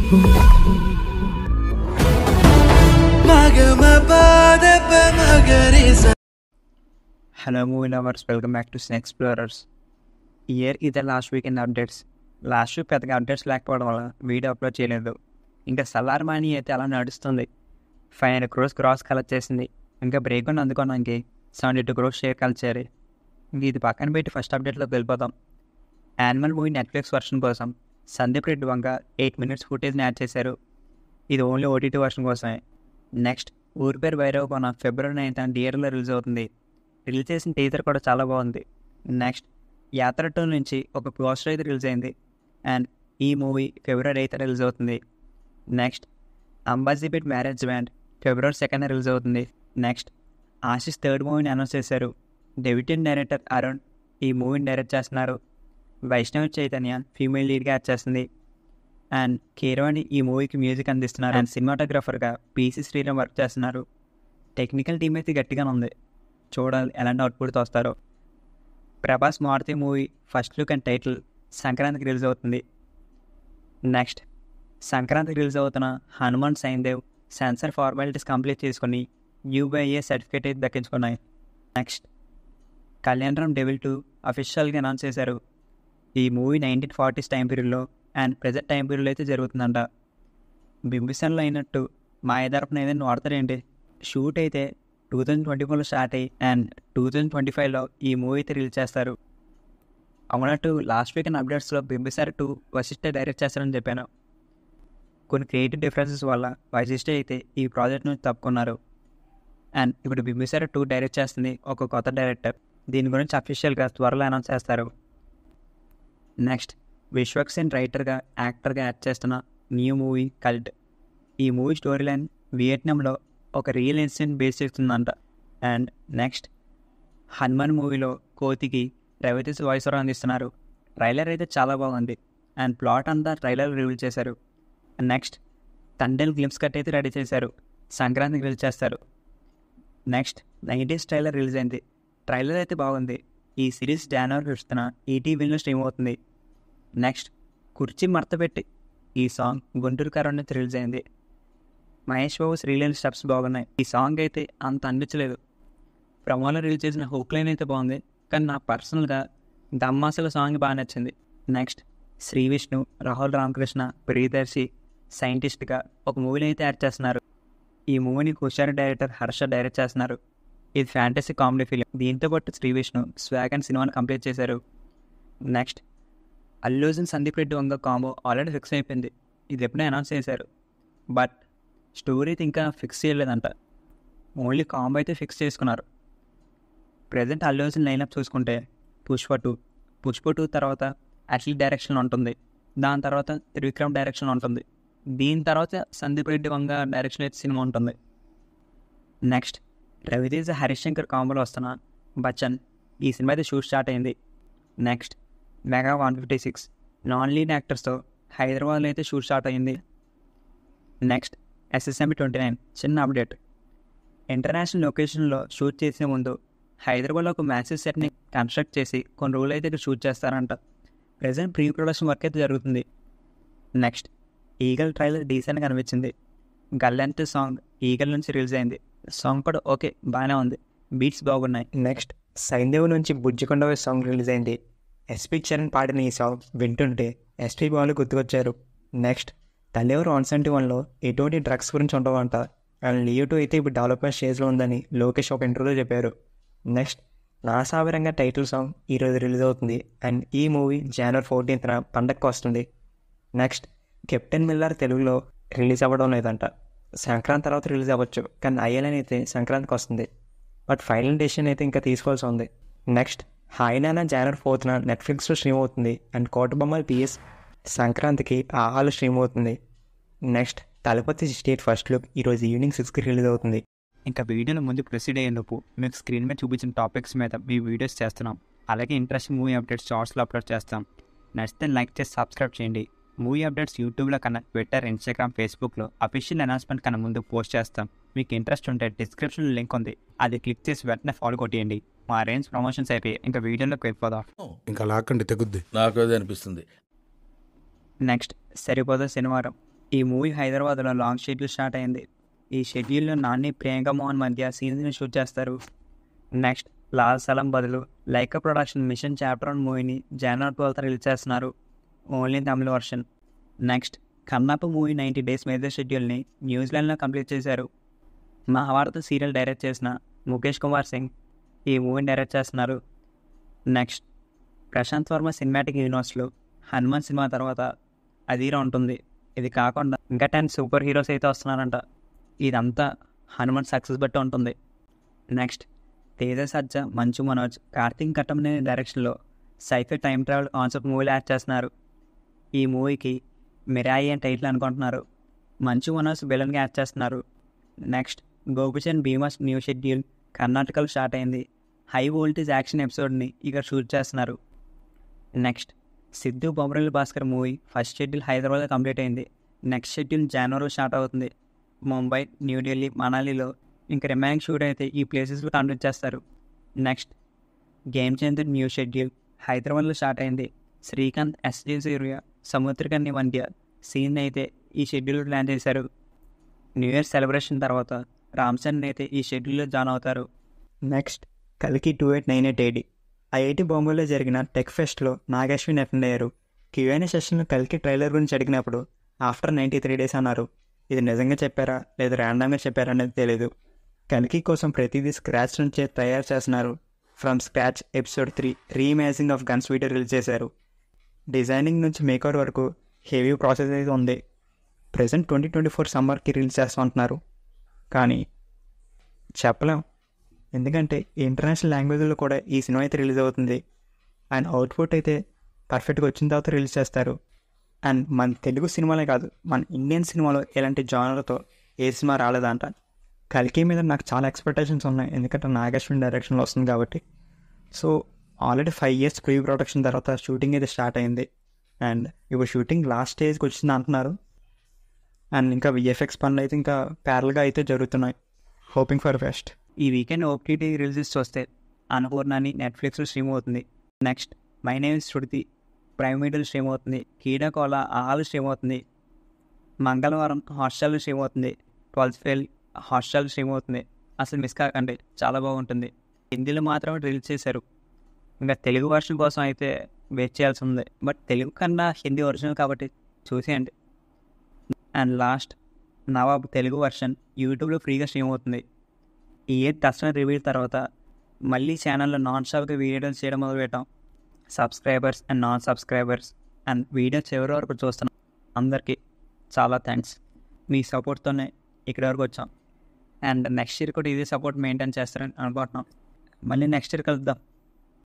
Hello movie lovers, welcome back to Cine Explorers. ఇయర్ ఇదే last weekend updates. Last week పెద్దగా updates లేకపోవడం వల్ల వీడియో అప్లోడ్ చేయలేదు. ఇంకా సలార్ మనీ అయితే అలా నడుస్తుంది. 500 crores క్రాస్ కలెక్ట్ చేసింది. ఇంకా బ్రేక్ అని అందుకోవడానికి 72 crores షేర్ కలెక్ట్ చేయాలి. ఇంక ఇది పక్కన పెట్టి ఫస్ట్ అప్డేట్లోకి వెళ్ళిపోతాం. యానిమల్ మూవీ నెట్ఫ్లిక్స్ వర్షన్ కోసం సందీప్ రెడ్డి వంగ 8 minutes ఫుటేజ్ని యాడ్ చేశారు. ఇది ఓన్లీ ఓటీటీ వర్షన్ కోసమే. నెక్స్ట్ ఊరి పేరు భైరవ్ కొన February 9th థియేటర్లో రిలీజ్ అవుతుంది. రిలీజ్ చేసిన టీజర్ కూడా చాలా బాగుంది. నెక్స్ట్ యాత్ర 2 నుంచి ఒక పోస్టర్ అయితే రిలీజ్ అయింది. అండ్ ఈ మూవీ February 8th రిలీజ్ అవుతుంది. Next Ambajipeta marriage band February 2nd release అవుతుంది. నెక్స్ట్ ఆశిష్ థర్డ్ మూవీని అనౌన్స్ చేశారు. డెబ్యూటెంట్ డైరెక్టర్ అరుణ్ ఈ మూవీని డైరెక్ట్ చేస్తున్నారు. వైష్ణవి చైతన్య ఫీమేల్ లీడ్గా యాడ్ చేస్తుంది. అండ్ కీరవాణి ఈ మూవీకి మ్యూజిక్ అందిస్తున్నారు. అండ్ సినిమాటోగ్రాఫర్గా పీసీ శ్రీరామ్ వర్క్ చేస్తున్నారు. టెక్నికల్ టీమ్ అయితే గట్టిగానే ఉంది. చూడాలి ఎలాంటి అవుట్పుట్ వస్తారో. Prabhas Maruthi movie first look and title సంక్రాంతికి రిలీజ్ అవుతుంది. నెక్స్ట్ సంక్రాంతికి రిలీజ్ అవుతున్న హనుమాన్ సైన్దేవ్ సెన్సార్ ఫార్మాలిటీస్ కంప్లీట్ చేసుకుని UBA సర్టిఫికేట్ అయితే దక్కించుకున్నాయి. నెక్స్ట్ కళ్యాణరామ్ డెవిల్ 2 అఫీషియల్గా అనౌన్స్ చేశారు. ఈ మూవీ 1940s టైం పీరియడ్లో అండ్ ప్రజెంట్ టైం పీరియడ్లో అయితే జరుగుతుందంట. బింబిసన్లో అయినట్టు మాయదర్పణ ఏదైనా వాడతారేంటి? షూట్ అయితే 2024లో స్టార్ట్ అయ్యి అండ్ 2025లో ఈ మూవీ అయితే రిలీజ్ చేస్తారు. అవునట్టు లాస్ట్ వీకెండ్ అప్డేట్స్లో బింబిసార్ 2 వశిష్ఠ డైరెక్ట్ చేస్తారని చెప్పాను. కొన్ని క్రియేటివ్ డిఫరెన్సెస్ వల్ల వశిష్ఠ అయితే ఈ ప్రాజెక్ట్ నుంచి తప్పుకున్నారు. అండ్ ఇప్పుడు బింబిసార్ 2 డైరెక్ట్ చేస్తుంది ఒక కొత్త డైరెక్టర్. దీని గురించి అఫీషియల్గా త్వరలో అనౌన్స్ చేస్తారు. నెక్స్ట్ విశ్వక్ సేన్ రైటర్గా యాక్టర్గా యాక్ట్ చేస్తున్న న్యూ మూవీ కల్ట్. ఈ మూవీ స్టోరీ లైన్ వియట్నాంలో ఒక రియల్ ఇన్సిడెంట్ బేస్ చేస్తుందంట. అండ్ నెక్స్ట్ హనుమాన్ మూవీలో కోతికి రవితేజ వాయిస్ ఓవర్ అందిస్తున్నారు. ట్రైలర్ అయితే చాలా బాగుంది. అండ్ ప్లాట్ అంతా ట్రైలర్ రివీల్ చేశారు. నెక్స్ట్ తండేల్ గ్లిమ్స్ కట్ అయితే రెడీ చేశారు. సంక్రాంతికి రిలీజ్ చేస్తారు. నెక్స్ట్ 90s ట్రైలర్ రిలీజ్ అయింది. ట్రైలర్ అయితే బాగుంది. ఈ సిరీస్ January 5th ఈటీవీలో స్ట్రీమ్ అవుతుంది. నెక్స్ట్ కుర్చీ మడతపెట్టి ఈ సాంగ్ గుంటూరు కారం నుంచి రిలీజ్ అయింది. మహేష్ బాబు శ్రీలీల స్టెప్స్ బాగున్నాయి. ఈ సాంగ్ అయితే అంత అనిపించలేదు. ప్రమోలో రిలీజ్ చేసిన హుక్ లైన్ అయితే బాగుంది. కానీ నాకు పర్సనల్గా దమ్మాసల సాంగ్ బాగా నచ్చింది. నెక్స్ట్ శ్రీ విష్ణు, రాహుల్ రామకృష్ణ, ప్రియదర్శి సైంటిస్ట్గా ఒక మూవీని అయితే యాడ్ చేస్తున్నారు. ఈ మూవీని హుషారు డైరెక్టర్ హర్ష డైరెక్ట్ చేస్తున్నారు. ఇది ఫ్యాంటసీ కామెడీ ఫిలిం. దీంతో పాటు శ్రీ విష్ణు స్వాగ్ అండ్ సినిమాని కంప్లీట్ చేశారు. Next Allu Arjun Sandeep Reddy Vanga combo already fix అయిపోయింది. ఇది ఎప్పుడే అనౌన్స్ చేశారు. బట్ స్టోరీ అయితే ఇంకా ఫిక్స్ చేయలేదంట. ఓన్లీ కాంబో అయితే ఫిక్స్ చేసుకున్నారు. ప్రజెంట్ అల్లు అర్జున్ లైనప్ చూసుకుంటే పుష్ప 2 తర్వాత అట్లీ డైరెక్షన్ ఉంటుంది. దాని తర్వాత త్రివిక్రమ్ డైరెక్షన్ ఉంటుంది. దీని తర్వాత సందీప్ రెడ్డి వంగ డైరెక్షన్ అయితే సినిమా ఉంటుంది. నెక్స్ట్ రవితేజ హరిశంకర్ కాంబోలో వస్తున్న బచ్చన్ ఈ సినిమా అయితే షూట్ స్టార్ట్ అయింది. నెక్స్ట్ మెగా 156 నాన్ లీడ్ యాక్టర్స్తో హైదరాబాద్లో అయితే షూట్ స్టార్ట్ అయింది. నెక్స్ట్ SSMB 29 చిన్న అప్డేట్. ఇంటర్నేషనల్ లొకేషన్లో షూట్ చేసే ముందు హైదరాబాద్లో ఒక మ్యాసివ్ సెట్ని కన్స్ట్రక్ట్ చేసి కొన్ని రోజులు అయితే ఇక్కడ షూట్ చేస్తారంట. ప్రజెంట్ ప్రీ ప్రొడక్షన్ వర్క్ అయితే జరుగుతుంది. నెక్స్ట్ ఈగల్ ట్రైలర్ డీసెంట్గా అనిపించింది. గల్లంత్ సాంగ్ ఈగల్ నుంచి రిలీజ్ అయింది. సాంగ్ కూడా ఓకే బాగానే ఉంది. బీట్స్ బాగున్నాయి. నెక్స్ట్ సైందేవ్ నుంచి బుజ్జికొండవే సాంగ్ రిలీజ్ అయింది. ఎస్పీ చరణ్ పాడిన ఈ సాంగ్ వింటుంటే ఎస్పీ బాలు గుర్తుకొచ్చారు. నెక్స్ట్ తల్లేవరు 171లో ఎటువంటి డ్రగ్స్ గురించి ఉండవంట. అండ్ లియో 2 అయితే ఇప్పుడు డెవలప్మెంట్ స్టేజ్లో ఉందని లోకేష్ ఒక ఇంటర్వ్యూలో చెప్పారు. నెక్స్ట్ నా సాబరంగా టైటిల్ సాంగ్ ఈరోజు రిలీజ్ అవుతుంది. అండ్ ఈ మూవీ January 14th పండగకు వస్తుంది. నెక్స్ట్ కెప్టెన్ మిల్లర్ తెలుగులో రిలీజ్ అవ్వడం లేదంట. సంక్రాంతి తర్వాత రిలీజ్ అవ్వచ్చు. కానీ ఐఎల్ఎన్ అయితే సంక్రాంతికి వస్తుంది. బట్ ఫైనల్ డెసిషన్ అయితే ఇంకా తీసుకోవాల్సి ఉంది. నెక్స్ట్ హాయ్ నాన్న January 4th నెట్ఫ్లిక్స్లో స్ట్రీమ్ అవుతుంది. అండ్ కోటబొమ్మల PS సంక్రాంతికి ఆహాలో స్ట్రీమ్ అవుతుంది. నెక్స్ట్ తలపతి స్టేట్ ఫస్ట్ లుక్ ఈరోజు ఈవినింగ్ 6కి రిలీజ్ అవుతుంది. ఇంకా వీడియోలో ముందు ప్రొసీడ్ అయ్యేందుకు మీకు స్క్రీన్ మీద చూపించిన టాపిక్స్ మీద మీ వీడియోస్ చేస్తున్నాం. అలాగే ఇంట్రెస్టింగ్ మూవీ అప్డేట్స్ షార్ట్స్లో అప్లోడ్ చేస్తాం. నచ్చితే లైక్ చేసి సబ్స్క్రైబ్ చేయండి. మూవీ అప్డేట్స్ యూట్యూబ్లో కన్నా ట్విట్టర్, ఇన్స్టాగ్రామ్, ఫేస్బుక్లో అఫీషియల్ అనౌన్స్మెంట్ కన్నా ముందు పోస్ట్ చేస్తాం. మీకు ఇంట్రెస్ట్ ఉంటే డిస్క్రిప్షన్లో లింక్ ఉంది. అది క్లిక్ చేసి వెంటనే ఫాలో కొట్టేయండి. మా రేంజ్ ప్రమోషన్స్ అయిపోయి ఇంకా వీడియోలోకి వెళ్ళిపోదాం. ఇంకా లాక్కండి తెగుద్ది. నాకు అది అనిపిస్తుంది. నెక్స్ట్ సరిపోదా శనివారం ఈ మూవీ హైదరాబాద్లో లాంగ్ షెడ్యూల్ స్టార్ట్ అయింది. ఈ షెడ్యూల్లో నాని ప్రియాంక మోహన్ మధ్య సీన్స్ని షూట్ చేస్తారు. నెక్స్ట్ లాల్ సలం బదులు లైకా ప్రొడక్షన్ మిషన్ చాప్టర్ 1 మూవీని జనవరి 12th రిలీజ్ చేస్తున్నారు, ఓన్లీ తమిళ version. Next Kannappa movie 90 days major షెడ్యూల్ని న్యూజిలాండ్లో కంప్లీట్ చేశారు. మహాభారత సీరియల్ డైరెక్ట్ చేసిన ముఖేష్ కుమార్ సింగ్ ఈ మూవీని డైరెక్ట్ చేస్తున్నారు. నెక్స్ట్ ప్రశాంత్ వర్మ సినిమాటిక్ యూనివర్స్లో హనుమాన్ సినిమా తర్వాత అధీరా ఉంటుంది. ఇది కాకుండా ఇంకా 10 సూపర్ హీరోస్ అయితే వస్తున్నారంట. ఇదంతా హనుమాన్ సక్సెస్ బట్టి ఉంటుంది. నెక్స్ట్ తేజ సజ్జా, మంచు మనోజ్, కార్తీక్ కట్టమనే డైరెక్షన్లో సైఫై టైం ట్రావెల్ కాన్సెప్ట్ మూవీలు యాడ్ చేస్తున్నారు. ఈ మూవీకి మిరాయి అని టైటిల్ అనుకుంటున్నారు. మంచు మనోజ్ విలన్గా యాడ్ చేస్తున్నారు. Next Gopichand Bhimaa's new schedule కర్ణాటకలో స్టార్ట్ అయింది. హై వోల్టేజ్ యాక్షన్ ఎపిసోడ్ని ఇక్కడ షూట్ చేస్తున్నారు. Next Siddhu Bommarillu Bhaskar movie first schedule హైదరాబాద్లో కంప్లీట్ అయింది. నెక్స్ట్ షెడ్యూల్ జనవరిలో స్టార్ట్ అవుతుంది. ముంబై, న్యూఢిల్లీ, మనాలిలో ఇంకా రిమైనింగ్ షూట్ అయితే ఈ ప్లేసెస్లో కంప్లీట్ చేస్తారు. Next game changer new schedule హైదరాబాద్లో స్టార్ట్ అయింది. శ్రీకాంత్, ఎస్జే సూర్య, సముద్రకన్య మధ్య సీన్ అయితే ఈ షెడ్యూల్ ప్లాన్ చేశారు. న్యూ ఇయర్ సెలబ్రేషన్ తర్వాత రామ్ చరణ్ అయితే ఈ షెడ్యూల్లో జాయిన్ అవుతారు. నెక్స్ట్ కల్కి 2898 AD ఐఐటి బాంబేలో జరిగిన టెక్ ఫెస్ట్లో నాగశ్విన్ అటెండ్ అయ్యారు. క్యూఎన్ఏ సెషన్లో కల్కి ట్రైలర్ గురించి అడిగినప్పుడు ఆఫ్టర్ 93 days అన్నారు. ఇది నిజంగా చెప్పారా లేదా ర్యాండమ్గా చెప్పారా అనేది తెలియదు. కల్కి కోసం ప్రతిదీ స్క్రాచ్ నుంచే తయారు చేస్తున్నారు. From scratch episode 3 reimagining of guns video release చేశారు. డిజైనింగ్ నుంచి మేకర్ వరకు హెవీ ప్రాసెస్ అయితే ఉంది. ప్రజెంట్ 2024 సమ్మర్కి రిలీజ్ చేస్తామంటున్నారు. కానీ చెప్పలేం, ఎందుకంటే ఇంటర్నేషనల్ లాంగ్వేజ్లో కూడా ఈ సినిమా అయితే రిలీజ్ అవుతుంది. అండ్ అవుట్పుట్ అయితే పర్ఫెక్ట్గా వచ్చిన తర్వాత రిలీజ్ చేస్తారు. అండ్ మన తెలుగు సినిమాలే కాదు, మన ఇండియన్ సినిమాలో ఇలాంటి జానర్తో ఏ సినిమా రాలేదంట. కల్కి మీద నాకు చాలా ఎక్స్పెక్టేషన్స్ ఉన్నాయి, ఎందుకంటే నాగశ్విన్ డైరెక్షన్లో వస్తుంది కాబట్టి. So already 5 years pre production తర్వాత షూటింగ్ అయితే స్టార్ట్ అయింది. అండ్ ఇప్పుడు షూటింగ్ లాస్ట్ స్టేజ్కి వచ్చింది అంటున్నారు. అండ్ ఇంకా విఎఫ్ఎక్స్ పనులు అయితే ఇంకా ప్యారల్గా అయితే జరుగుతున్నాయి. Hoping for best. ఈ వీకెండ్ ఓటీటీ రిలీజెస్ వస్తే అన్నపూర్ణని నెట్ఫ్లిక్స్లో స్ట్రీమ్ అవుతుంది. Next my name is Shruti prime వీడియోలో స్ట్రీమ్ అవుతుంది. కీడాకోల ఆల్ స్ట్రీమ్ అవుతుంది. మంగళవారం హాట్స్టార్లో స్ట్రీమ్ అవుతుంది. 12th ఫెయిల్ హాట్స్టార్లో స్ట్రీమ్ అవుతుంది. అసలు మిస్ కాకండి, చాలా బాగుంటుంది. హిందీలో మాత్రమే రిలీజ్ చేశారు. ఇంకా తెలుగు వర్షన్ కోసం అయితే వెయిట్ చేయాల్సి ఉంది. బట్ తెలుగు కన్నా హిందీ ఒరిజినల్ కాబట్టి చూసేయండి. And last Nawab Telugu version యూట్యూబ్లో ఫ్రీగా స్ట్రీమ్ అవుతుంది. ఈ ఇయర్ దసరా రివ్యూ తర్వాత మళ్ళీ ఛానల్లో నాన్ స్టాప్గా వీడియోలు చేయడం మొదలుపెట్టాం. Subscribers and non subscribers and video చివరి వరకు చూస్తున్నాం. అందరికీ చాలా థ్యాంక్స్. మీ సపోర్ట్తోనే ఇక్కడి వరకు వచ్చాం. అండ్ నెక్స్ట్ ఇయర్ కూడా ఇదే సపోర్ట్ మెయింటైన్ చేస్తారని అనుకుంటున్నాం. మళ్ళీ నెక్స్ట్ ఇయర్ కలుద్దాం.